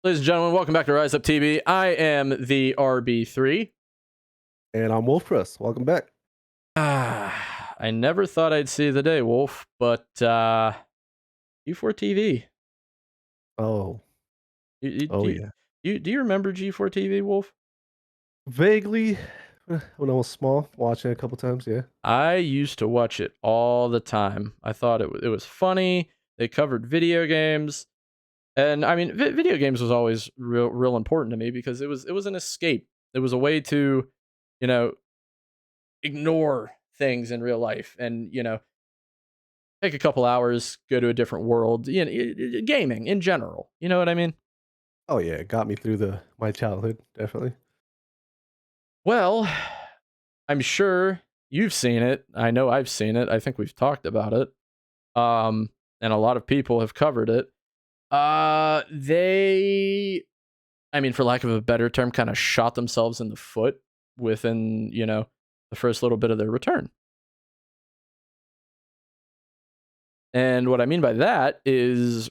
Ladies and gentlemen, welcome back to Rise Up TV. I am the RB3. And I'm Wolf Chris. Welcome back. I never thought I'd see the day, Wolf, but G4 TV. Oh, yeah. Do you remember G4 TV, Wolf? Vaguely, when I was small, watching it a couple times, yeah. I used to watch it all the time. I thought it was funny. They covered video games. And I mean, video games was always real important to me because it was an escape. It was a way to, ignore things in real life and, take a couple hours, go to a different world, gaming in general. You know what I mean? Oh yeah, it got me through my childhood, definitely. Well, I'm sure you've seen it. I know I've seen it. I think we've talked about it. And a lot of people have covered it. They, I mean, for lack of a better term, kind of shot themselves in the foot within, the first little bit of their return. And what I mean by that is,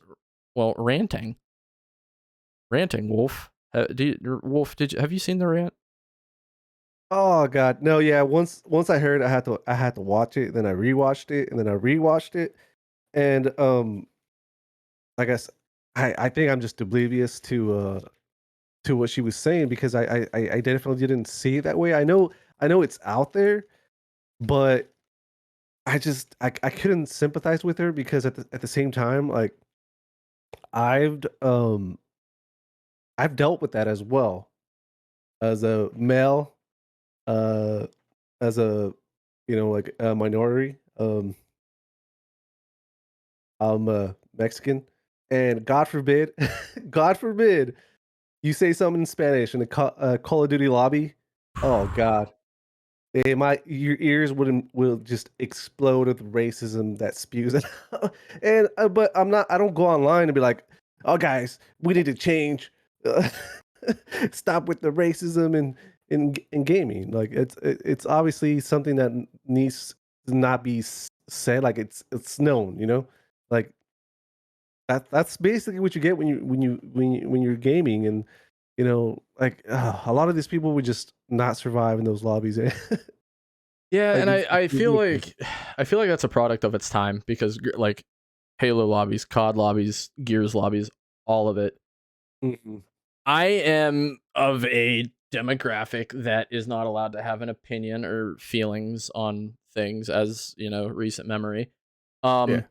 well, ranting. Ranting, Wolf. Wolf, have you seen the rant? Oh god, no, yeah. Once I heard, I had to watch it. Then I rewatched it, and then I rewatched it, and I guess I think I'm just oblivious to what she was saying because I definitely didn't see it that way. I know it's out there, but I couldn't sympathize with her because at the same time, like I've I've dealt with that as well as a male, uh, as a like a minority. I'm Mexican, and God forbid, God forbid, you say something in Spanish in the Call of Duty lobby. Oh God, your ears will just explode with racism that spews it out. And but I don't go online and be like, oh guys, we need to change. Stop with the racism in gaming. Like it's obviously something that needs to not be said. Like it's known, like that's basically what you get when you're gaming. And like a lot of these people would just not survive in those lobbies. Yeah, Like and it's I feel ridiculous. like that's a product of its time because like Halo lobbies, COD lobbies, Gears lobbies, all of it. Mhm. I am of a demographic that is not allowed to have an opinion or feelings on things as, recent memory. Yeah.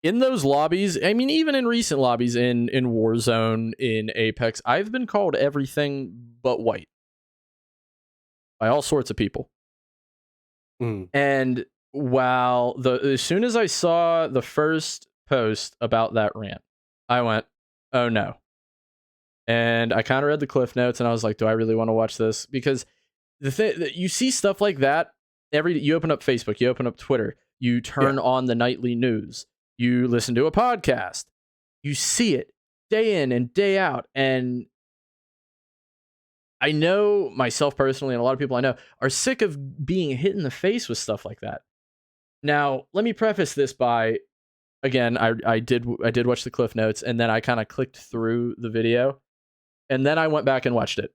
In those lobbies, I mean, even in recent lobbies in Warzone, in Apex, I've been called everything but white by all sorts of people. Mm. And while as soon as I saw the first post about that rant, I went, "Oh no." And I kind of read the cliff notes and I was like, "Do I really want to watch this?" Because the thing that you see stuff like that you open up Facebook, you open up Twitter, you Yeah. turn on the nightly news, you listen to a podcast, you see it day in and day out. And I know myself personally, and a lot of people I know are sick of being hit in the face with stuff like that. Now, let me preface this by, again, I did watch the cliff notes, and then I kind of clicked through the video, and then I went back and watched it,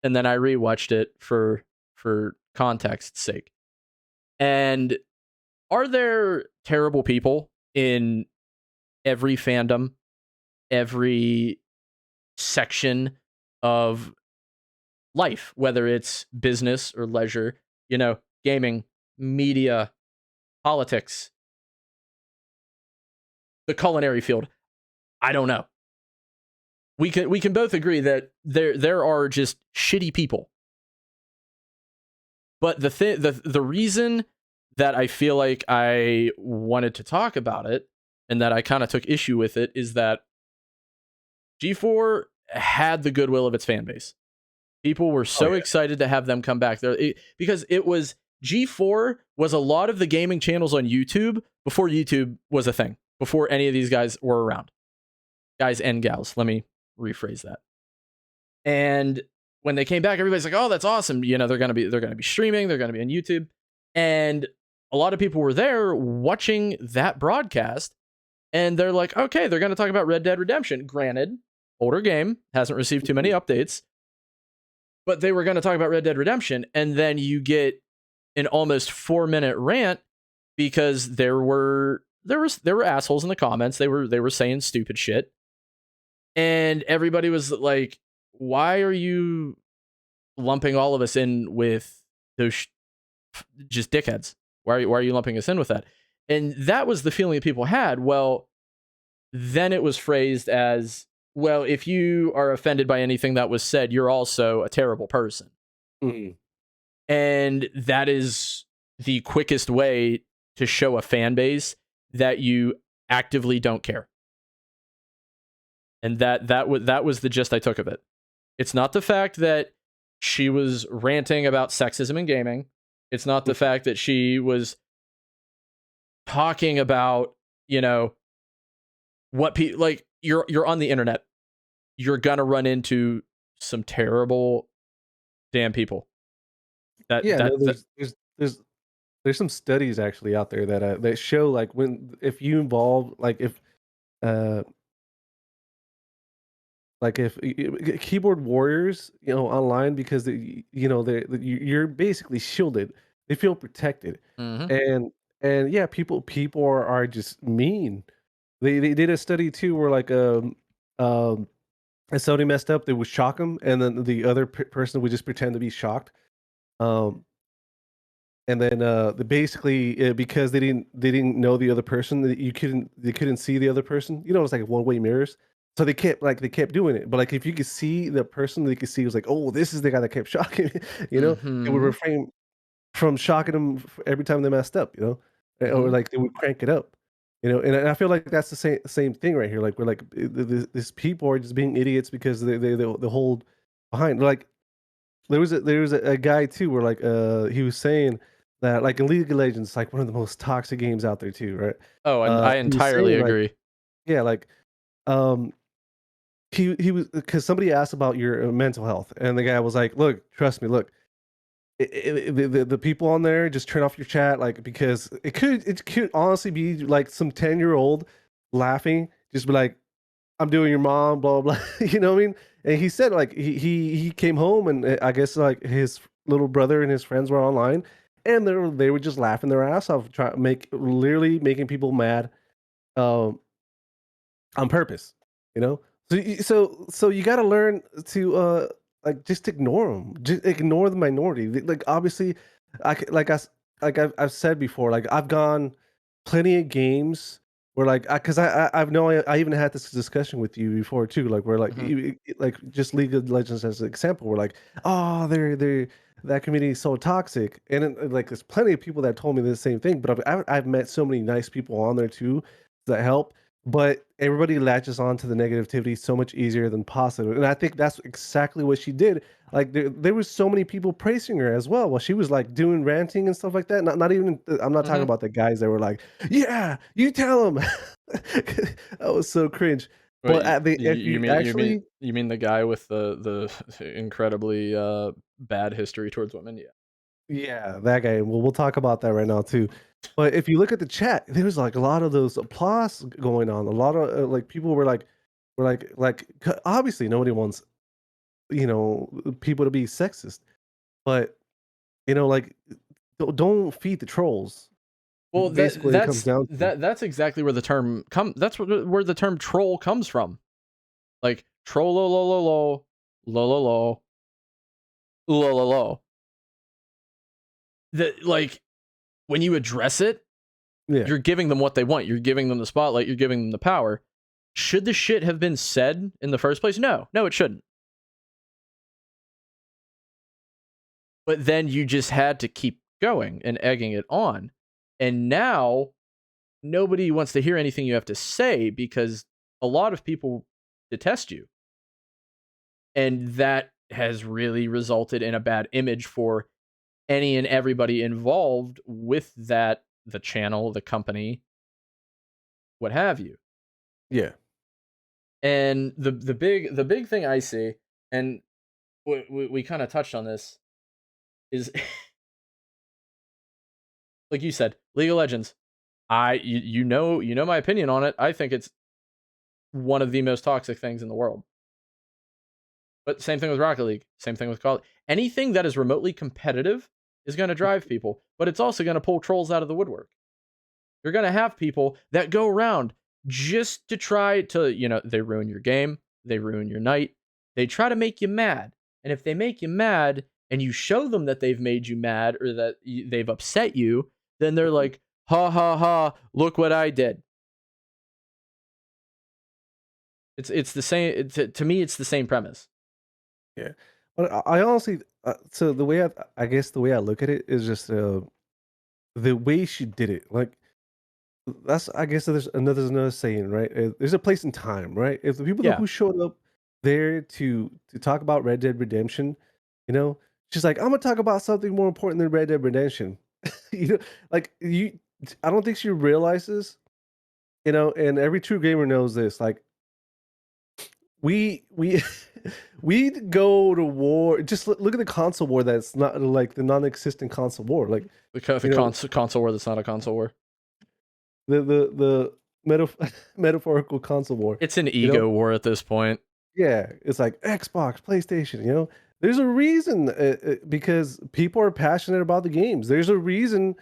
and then I rewatched it for context's sake. And are there terrible people in every fandom, every section of life, whether it's business or leisure, gaming, media, politics, the culinary field? I don't know. We can both agree that there are just shitty people. But the reason that I feel like I wanted to talk about it and that I kind of took issue with it is that G4 had the goodwill of its fan base. People were so excited to have them come back there because it was G4 was a lot of the gaming channels on YouTube before YouTube was a thing, before any of these guys were around. Guys and gals, let me rephrase that. And when they came back, everybody's like, "Oh, that's awesome. They're going to be streaming, they're going to be on YouTube." And a lot of people were there watching that broadcast, and they're like, "Okay, they're going to talk about Red Dead Redemption." Granted, older game, hasn't received too many updates, but they were going to talk about Red Dead Redemption, and then you get an almost 4-minute rant because there were assholes in the comments. They were saying stupid shit, and everybody was like, "Why are you lumping all of us in with those just dickheads? Why are you lumping us in with that?" And that was the feeling that people had. Well, then it was phrased as, well, if you are offended by anything that was said, you're also a terrible person. Mm-hmm. And that is the quickest way to show a fan base that you actively don't care. And that was the gist I took of it. It's not the fact that she was ranting about sexism in gaming. It's not the fact that she was talking about, what people like. You're on the internet. You're gonna run into some terrible damn people. There's some studies actually out there that show like if you involve if keyboard warriors online, because you're basically shielded, they feel protected. Mm-hmm. And yeah, people are just mean. They did a study too where if somebody messed up, they would shock them, and then the other person would just pretend to be shocked. Um, and then basically because they didn't know the other person, they couldn't see the other person. It's like one-way mirrors. So they kept doing it. But like if you could see the person, they could see it was like, oh, this is the guy that kept shocking me. They would Mm-hmm. refrain from shocking them every time they messed up. Or like they would crank it up. And I feel like that's the same thing right here. Like we're like this people are just being idiots because they hold behind. Like there was a guy too where he was saying that like in League of Legends, like one of the most toxic games out there too, right? Oh, and I He was entirely saying like, agree. yeah, like um he was, because somebody asked about your mental health, and the guy was like, look, trust me, look, the people on there, just turn off your chat, like, because it could honestly be like some 10-year-old laughing, just be like, I'm doing your mom, blah blah. You know what I mean? And he said like he came home, and I guess like his little brother and his friends were online, and they were just laughing their ass off, literally making people mad, um, on purpose. You know, so you got to learn to like just ignore them, just ignore the minority. Like obviously, I've said before, like I've gone plenty of games where like because I've know I even had this discussion with you before too, like where like Mhm. like just League of Legends as an example, where like, oh, they're that community is so toxic, and like there's plenty of people that told me the same thing, but I've met so many nice people on there too that help, but everybody latches on to the negativity so much easier than positive, and I think that's exactly what she did. Like there was so many people praising her as well while she was like doing ranting and stuff like that. Not even, I'm not talking Mhm. about the guys that were like, yeah, you tell him. That was so cringe. Wait, But if you actually, you mean the guy with the incredibly bad history towards women? Yeah. yeah, that guy. Well, we'll talk about that right now too. But if you look at the chat, there was like a lot of those applause going on. A lot of like people obviously nobody wants people to be sexist, but like don't feed the trolls. Well, Basically, it comes down to. that's exactly where the term that's where the term troll comes from. Like troll lo lo lo lo lo lo lo lo lo lo. That like when you address it, Yeah, you're giving them what they want. You're giving them the spotlight. You're giving them the power. Should the shit have been said in the first place? No, it shouldn't. But then you just had to keep going and egging it on. And now nobody wants to hear anything you have to say because a lot of people detest you. And that has really resulted in a bad image for any and everybody involved with that, the channel, the company, what have you. yeah, And the big thing I see, and we kind of touched on this, is like you said, League of Legends. You know my opinion on it. I think it's one of the most toxic things in the world. But same thing with Rocket League. Same thing with Call. Anything that is remotely competitive is going to drive people, but it's also going to pull trolls out of the woodwork. You're going to have people that go around just to try to, they ruin your game, they ruin your night, they try to make you mad. And if they make you mad and you show them that they've made you mad or that they've upset you, then they're like, ha ha ha, look what I did. It's the same. To me, it's the same premise. Yeah, but I honestly, so the way I guess the way I look at it is just the way she did it. Like that's I guess there's another saying, right? There's a place and time, right? If the people Yeah. who showed up there to talk about Red Dead Redemption, she's like, I'm gonna talk about something more important than Red Dead Redemption. Like I don't think she realizes, and every true gamer knows this. Like we we go to war. Just look at the console war. That's not like the non-existent console war. Like The console war that's not a console war. the metaphorical console war. It's an ego war at this point. Yeah, it's like Xbox, PlayStation. There's a reason because people are passionate about the games. There's a reason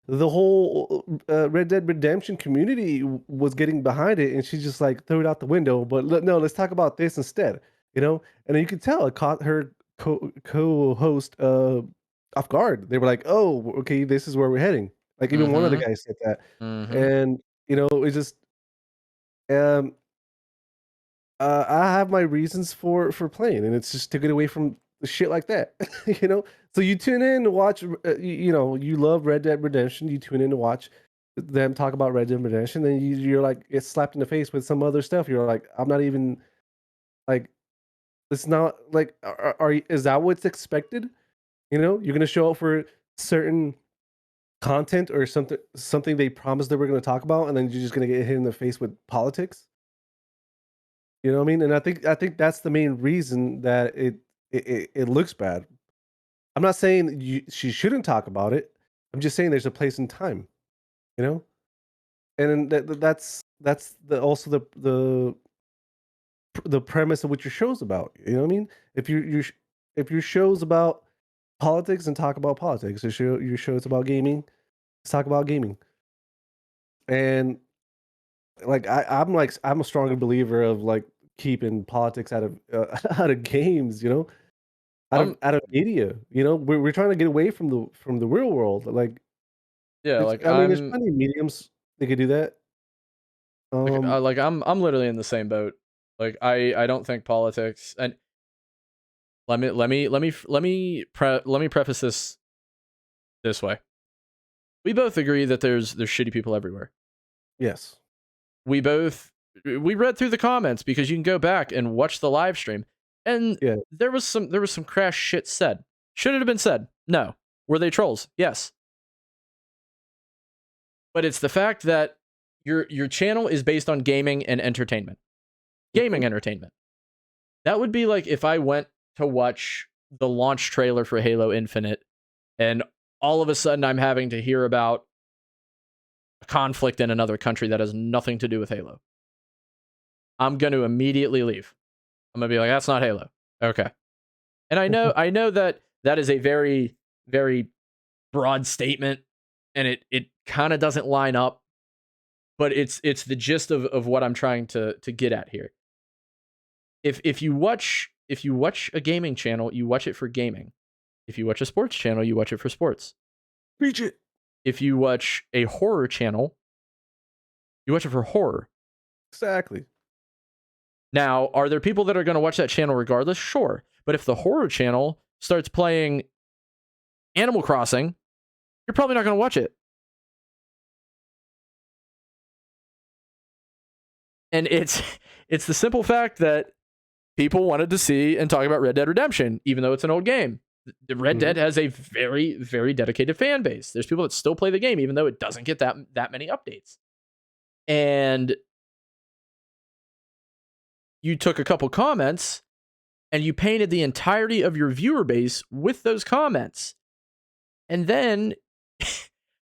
the whole Red Dead Redemption community was getting behind it, and she just like threw it out the window. But no, let's talk about this instead. And then you could tell it caught her co-host off guard. They were like, "Oh, okay, this is where we're heading." Like even one of the guys said that, and it's just um I have my reasons for playing, and it's just to get away from shit like that. So you tune in to watch. You love Red Dead Redemption. You tune in to watch them talk about Red Dead Redemption, then you're like, it's slapped in the face with some other stuff. You're like, I'm not even like, it's not like, is that what's expected? You're gonna show up for certain content or something they promised they were gonna talk about, and then you're just gonna get hit in the face with politics. You know what I mean? And I think that's the main reason that it looks bad. I'm not saying she shouldn't talk about it. I'm just saying there's a place and time, you know? And that's also the premise of what your show's about. You know what I mean? If your show's about politics, and talk about politics. Your show's about gaming, let's talk about gaming. And like I'm a stronger believer of like keeping politics out of out of games, out of media. We're trying to get away from the real world. Like, Yeah, like I mean, there's plenty of mediums that could do that. I'm literally in the same boat. Like I don't think politics, and let me preface this way. We both agree that there's shitty people everywhere. Yes. We read through the comments because you can go back and watch the live stream, and Yeah. there was some crash shit said. Should it have been said? No. Were they trolls? Yes. But it's the fact that your channel is based on gaming and entertainment. Gaming entertainment. That would be like if I went to watch the launch trailer for Halo Infinite, and all of a sudden I'm having to hear about a conflict in another country that has nothing to do with Halo. I'm going to immediately leave. I'm going to be like, that's not Halo. Okay. And I know that is a very, very broad statement, and it kind of doesn't line up, but it's the gist of what I'm trying to get at here. If you watch a gaming channel, you watch it for gaming. If you watch a sports channel, you watch it for sports. Preach it. If you watch a horror channel, you watch it for horror. Exactly. Now, are there people that are going to watch that channel regardless? Sure. But if the horror channel starts playing Animal Crossing, you're probably not going to watch it. And it's the simple fact that people wanted to see and talk about Red Dead Redemption, even though it's an old game. The Red Dead has a very, very dedicated fan base. There's people that still play the game, even though it doesn't get that many updates. And you took a couple comments and you painted the entirety of your viewer base with those comments. And then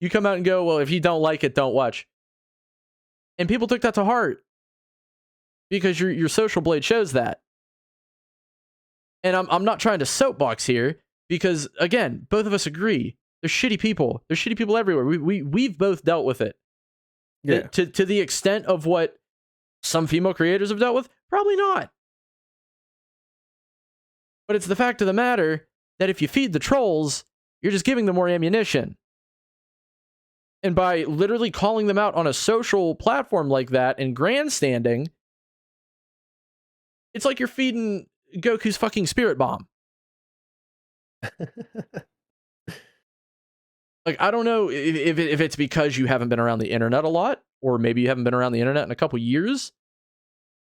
you come out and go, well, if you don't like it, don't watch. And people took that to heart because your social blade shows that. And I'm not trying to soapbox here because again, both of us agree there's shitty people. There's shitty people everywhere. We've both dealt with it. Yeah. To the extent of what some female creators have dealt with, probably not. But it's the fact of the matter that if you feed the trolls, you're just giving them more ammunition. And by literally calling them out on a social platform like that and grandstanding, it's like you're feeding Goku's fucking spirit bomb. Like, I don't know if it's because you haven't been around the internet a lot, or maybe you haven't been around the internet in a couple years.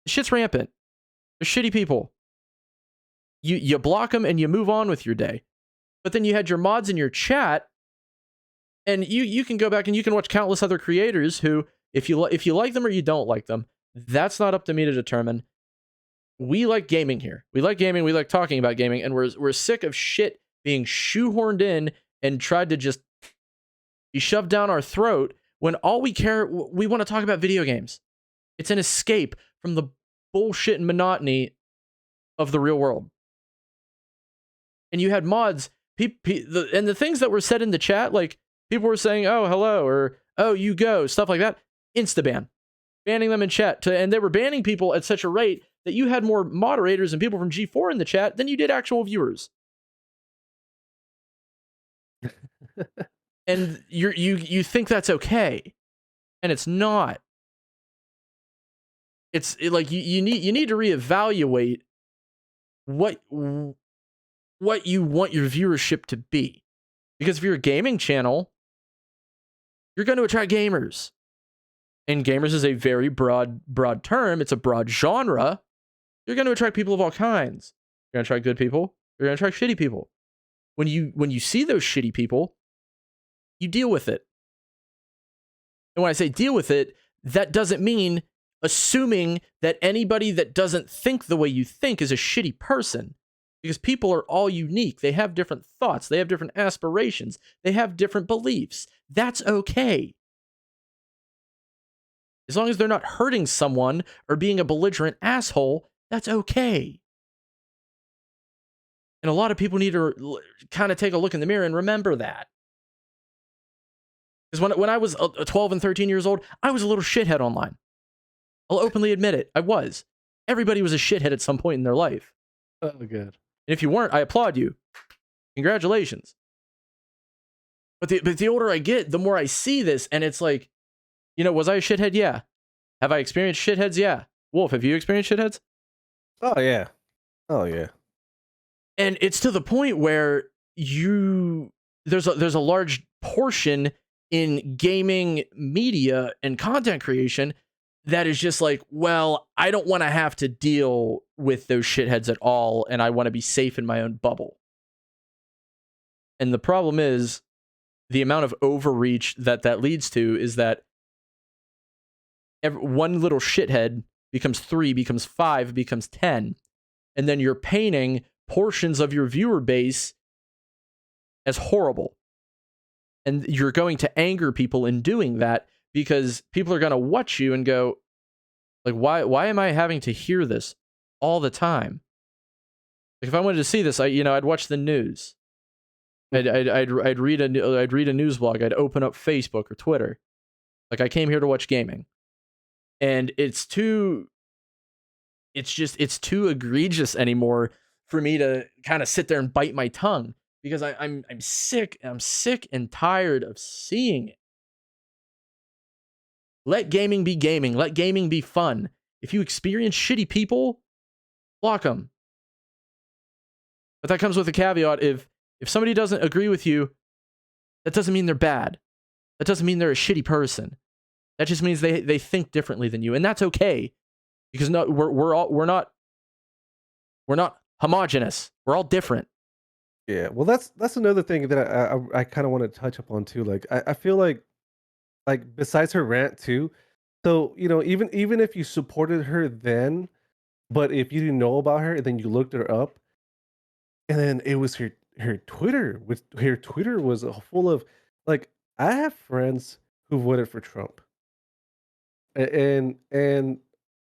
Shit's rampant. There's shitty people. You block them and you move on with your day. But then you had your mods in your chat, and you can go back and you can watch countless other creators who, if you like them or you don't like them, that's not up to me to determine. We like gaming here. We like gaming. We like talking about gaming, and we're sick of shit being shoehorned in and tried to just be shoved down our throat when all we want to talk about video games. It's an escape from the bullshit and monotony of the real world. And you had mods, and the things that were said in the chat, like people were saying, "Oh, hello," or "Oh, you go," stuff like that. Insta-ban, banning them in chat, and they were banning people at such a rate that you had more moderators and people from G4 in the chat than you did actual viewers. And you think that's okay, and it's not. It's like you need to reevaluate what you want your viewership to be, because if you're a gaming channel, you're going to attract gamers, and gamers is a very broad term. It's a broad genre. You're going to attract people of all kinds. You're going to attract good people. You're going to attract shitty people. When you see those shitty people, you deal with it. And when I say deal with it, that doesn't mean assuming that anybody that doesn't think the way you think is a shitty person, because people are all unique. They have different thoughts. They have different aspirations. They have different beliefs. That's okay. As long as they're not hurting someone or being a belligerent asshole, that's okay. And a lot of people need to kind of take a look in the mirror and remember that. Because when I was 12 and 13 years old, I was a little shithead online. I'll openly admit it. I was. Everybody was a shithead at some point in their life. Oh, good. And if you weren't, I applaud you. Congratulations. But the older I get, the more I see this, and it's like, was I a shithead? Yeah. Have I experienced shitheads? Yeah. Wolf, have you experienced shitheads? Oh yeah. Oh yeah. And it's to the point where there's a large portion in gaming media and content creation that is just like, well, I don't want to have to deal with those shitheads at all, and I want to be safe in my own bubble. And the problem is the amount of overreach that leads to is that one little shithead becomes 3, becomes 5, becomes 10, and then you're painting portions of your viewer base as horrible. And you're going to anger people in doing that, because people are going to watch you and go, like, why am I having to hear this all the time? Like, if I wanted to see this, I'd watch the news. I'd read a news blog. I'd open up Facebook or Twitter. Like, I came here to watch gaming, and it's too egregious anymore for me to kind of sit there and bite my tongue, because I'm sick and tired of seeing it. Let gaming be gaming. Let gaming be fun. If you experience shitty people, block them. But that comes with a caveat. If somebody doesn't agree with you, that doesn't mean they're bad. That doesn't mean they're a shitty person. That just means they think differently than you, and that's okay. Because we're not homogenous. We're all different. Yeah. Well, that's another thing that I kind of want to touch upon too. Like I feel like besides her rant too. So even if you supported her then, but if you didn't know about her and then you looked her up, and then it was her Twitter. Her Twitter was full of, like, I have friends who voted for Trump, and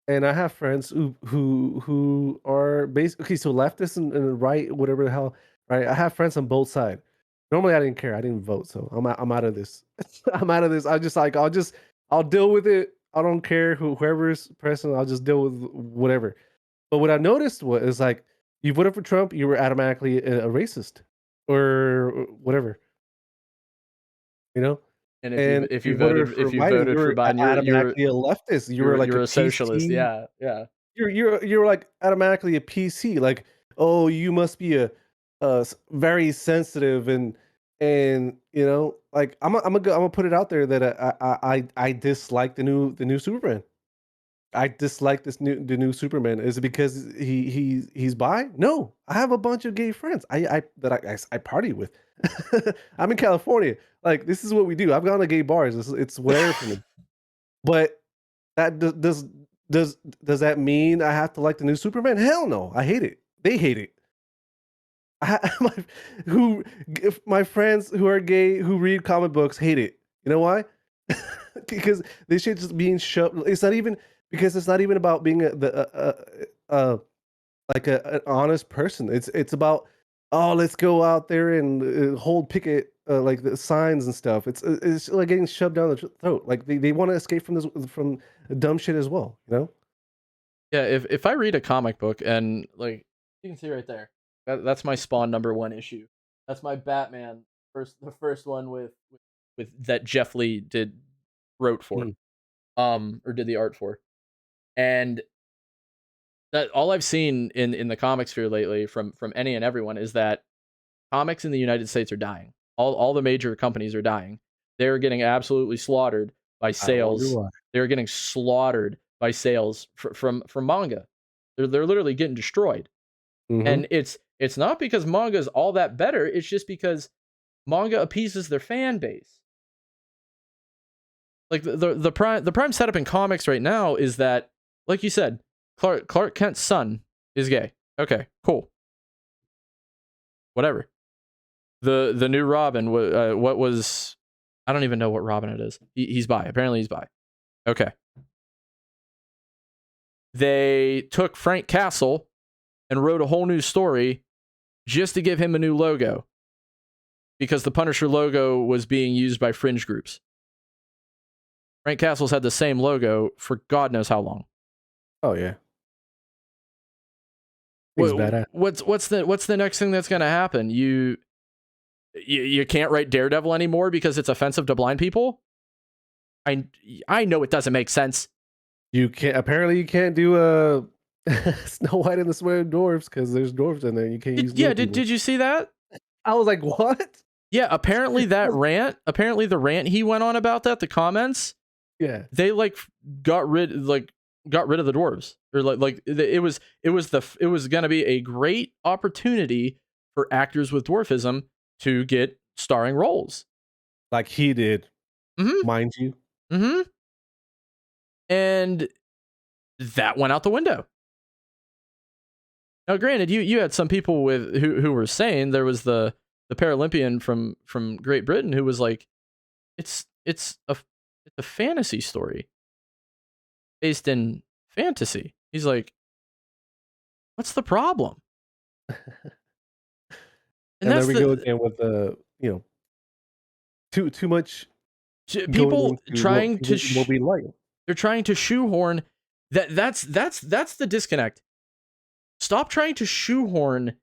I have friends who are are basically okay. So leftists and right, whatever the hell, right? I have friends on both sides. Normally, I didn't care. I didn't vote, so I'm out of this. I'm out of this. I just like I'll deal with it. I don't care whoever's president. I'll just deal with whatever. But what I noticed was like you voted for Trump, you were automatically a racist or whatever, you know. And if And you you voted voted for Biden, you were Biden, automatically a leftist. You were like you're a a socialist. PC. Yeah, yeah. You're like automatically a PC. Like, oh, you must be a very sensitive and like I'm gonna put it out there that I dislike the new Superman. I dislike the new Superman. Is it because he's bi? No, I have a bunch of gay friends. I party with. I'm in California. Like this is what we do. I've gone to gay bars. It's whatever for me. But that does that mean I have to like the new Superman? Hell no. I hate it. They hate it. My, who if my friends who are gay who read comic books hate it. You know why? Because this shit just being shoved. It's not even because it's not even about being like an honest person. It's about oh let's go out there and hold picket like the signs and stuff. It's like getting shoved down the throat. Like they want to escape from this from dumb shit as well. You know? Yeah, if I read a comic book and like you can see right there, that's my Spawn #1 issue. That's my Batman the first one with that Jeff Lee wrote for, Mm. or did the art for, and that all I've seen in the comic sphere lately from any and everyone is that comics in the United States are dying. All the major companies are dying. They're getting absolutely slaughtered by I wonder sales. why. They're getting slaughtered by sales from manga. They're literally getting destroyed. Mm-hmm. And it's not because manga is all that better. It's just because manga appeases their fan base. Like the prime setup in comics right now is that, like you said, Clark Kent's son is gay. Okay, cool, whatever. The new Robin, what was, I don't even know what Robin it is. He's bi. Apparently he's bi. Okay. They took Frank Castle and wrote a whole new story just to give him a new logo because the Punisher logo was being used by fringe groups. Frank Castle's had the same logo for God knows how long. Oh yeah. He's badass. What's the next thing that's going to happen? You can't write Daredevil anymore because it's offensive to blind people? I know it doesn't make sense. You can't. Apparently, you can't do Snow White and the Seven Dwarfs because there's dwarfs in there. And you can't use. Did you see that? I was like, what? Yeah, apparently the rant he went on about that, the comments, Yeah, they like got rid of the dwarves, or it was gonna be a great opportunity for actors with dwarfism to get starring roles, like he did, mind you. Mm-hmm. And that went out the window. Now, granted, you had some people with who were saying there was the Paralympian from Great Britain who was like, it's a fantasy story based in fantasy. He's like, what's the problem? And there we go again with the too much people trying to what we like. They're trying to shoehorn that's the disconnect. Stop trying to shoehorn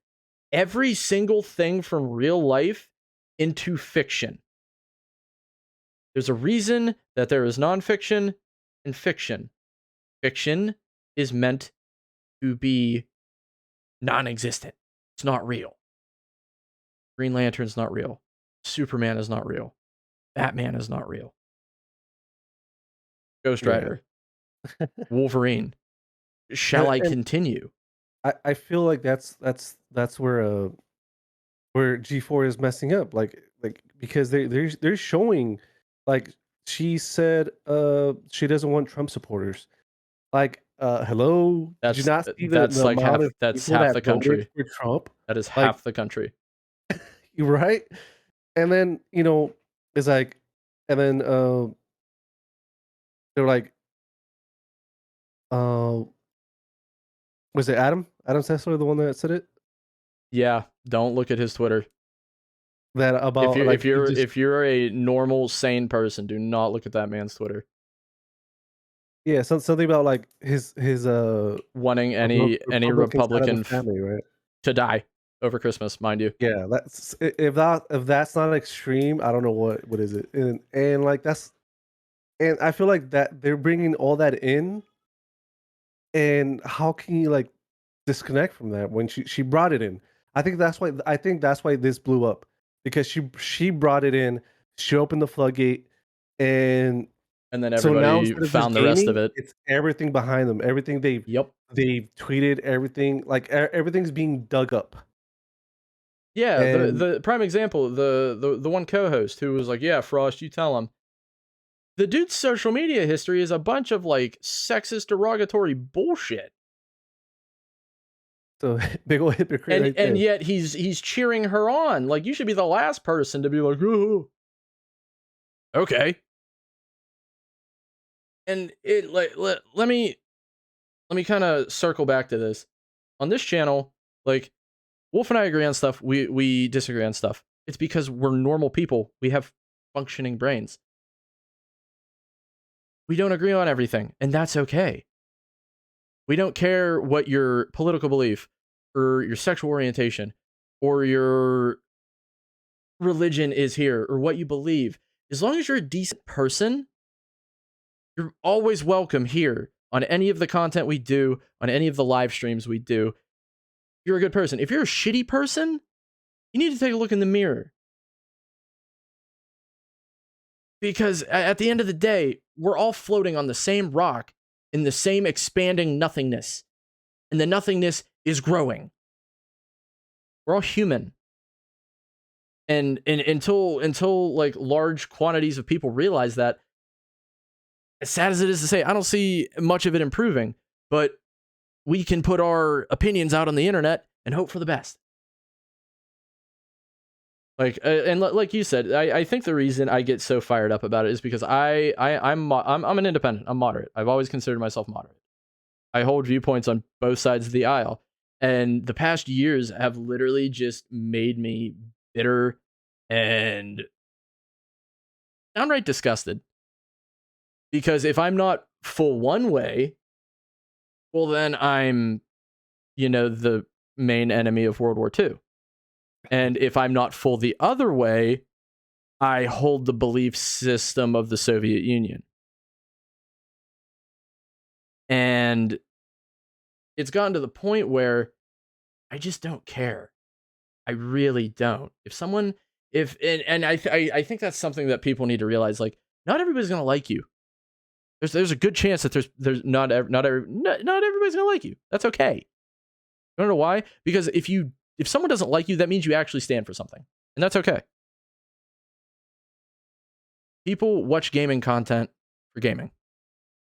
every single thing from real life into fiction. There's a reason that there is nonfiction and fiction. Fiction is meant to be non-existent. It's not real. Green Lantern's not real. Superman is not real. Batman is not real. Ghost Rider. Yeah. Wolverine. Shall I continue? I feel like that's where G4 is messing up. Like because they're showing, like she said she doesn't want Trump supporters. Like hello, did you not see the like amount of that's people half that the country voted for Trump? That is like, half the country. Right? And then, it's like, and then they're like, was it Adam? Adam Sessler, the one that said it. Yeah, don't look at his Twitter. That about like If you're a normal sane person, do not look at that man's Twitter. Yeah, something about like his wanting any Republican side of Republican the family, right? to die over Christmas, mind you. Yeah, that's if that's not extreme, I don't know what is it. And like that's and I feel like that they're bringing all that in, and how can you like disconnect from that when she brought it in? I think that's why this blew up, because she brought it in, she opened the floodgate, and then so now everybody instead of just found the rest of gaming, it. it's everything behind them. Everything Yep. they've tweeted, everything like everything's being dug up. Yeah, And the prime example, the one co-host who was like, "Yeah, Frost, you tell him." The dude's social media history is a bunch of like sexist, derogatory bullshit. so big old hypocrite right there. And yet he's cheering her on. Like, you should be the last person to be like, "Ooh, okay." And it like let me kind of circle back to this. On this channel, like, Wolf and I agree on stuff. We disagree on stuff. It's because we're normal people. We have functioning brains. We don't agree on everything, and that's okay. We don't care what your political belief or your sexual orientation or your religion is here or what you believe. As long as you're a decent person, you're always welcome here on any of the content we do, on any of the live streams we do. You're a good person. If you're a shitty person, you need to take a look in the mirror. Because at the end of the day, we're all floating on the same rock in the same expanding nothingness. And the nothingness is growing. We're all human. And until like large quantities of people realize that, as sad as it is to say, I don't see much of it improving, but we can put our opinions out on the internet and hope for the best. Like, and like you said, I think the reason I get so fired up about it is because I'm an independent. I'm moderate. I've always considered myself moderate. I hold viewpoints on both sides of the aisle, and the past years have literally just made me bitter and downright disgusted. Because if I'm not full one way, well, then I'm, the main enemy of World War II. And if I'm not full the other way, I hold the belief system of the Soviet Union. And it's gotten to the point where I just don't care. I really don't. If someone, and I think that's something that people need to realize. Like, not everybody's gonna like you. There's a good chance that there's not everybody's gonna like you. That's okay. You don't know why? Because if someone doesn't like you, that means you actually stand for something, and that's okay. People watch gaming content for gaming.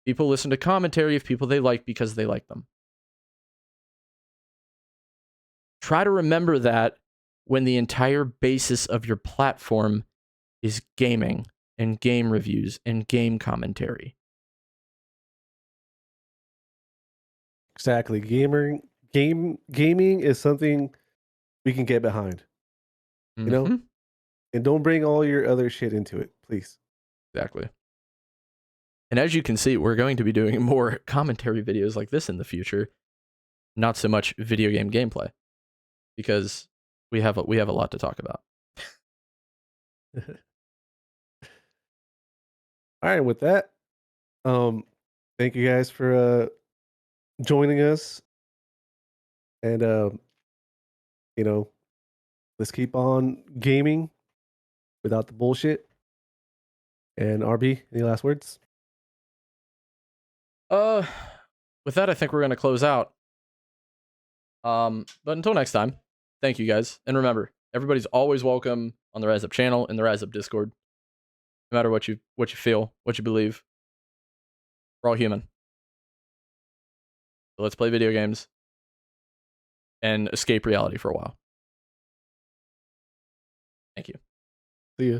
People listen to commentary of people they like because they like them. Try to remember that when the entire basis of your platform is gaming and game reviews and game commentary. Exactly. Gaming is something we can get behind. You know? And don't bring all your other shit into it, please. Exactly. And as you can see, we're going to be doing more commentary videos like this in the future. Not so much video game gameplay, because we have a lot to talk about. All right, with that, thank you guys for joining us, and let's keep on gaming without the bullshit. And RB, any last words? With that, I think we're going to close out. But until next time, thank you guys, and remember, everybody's always welcome on the Rise Up channel and the Rise Up Discord. No matter what you feel, what you believe, we're all human. So let's play video games and escape reality for a while. Thank you. See ya.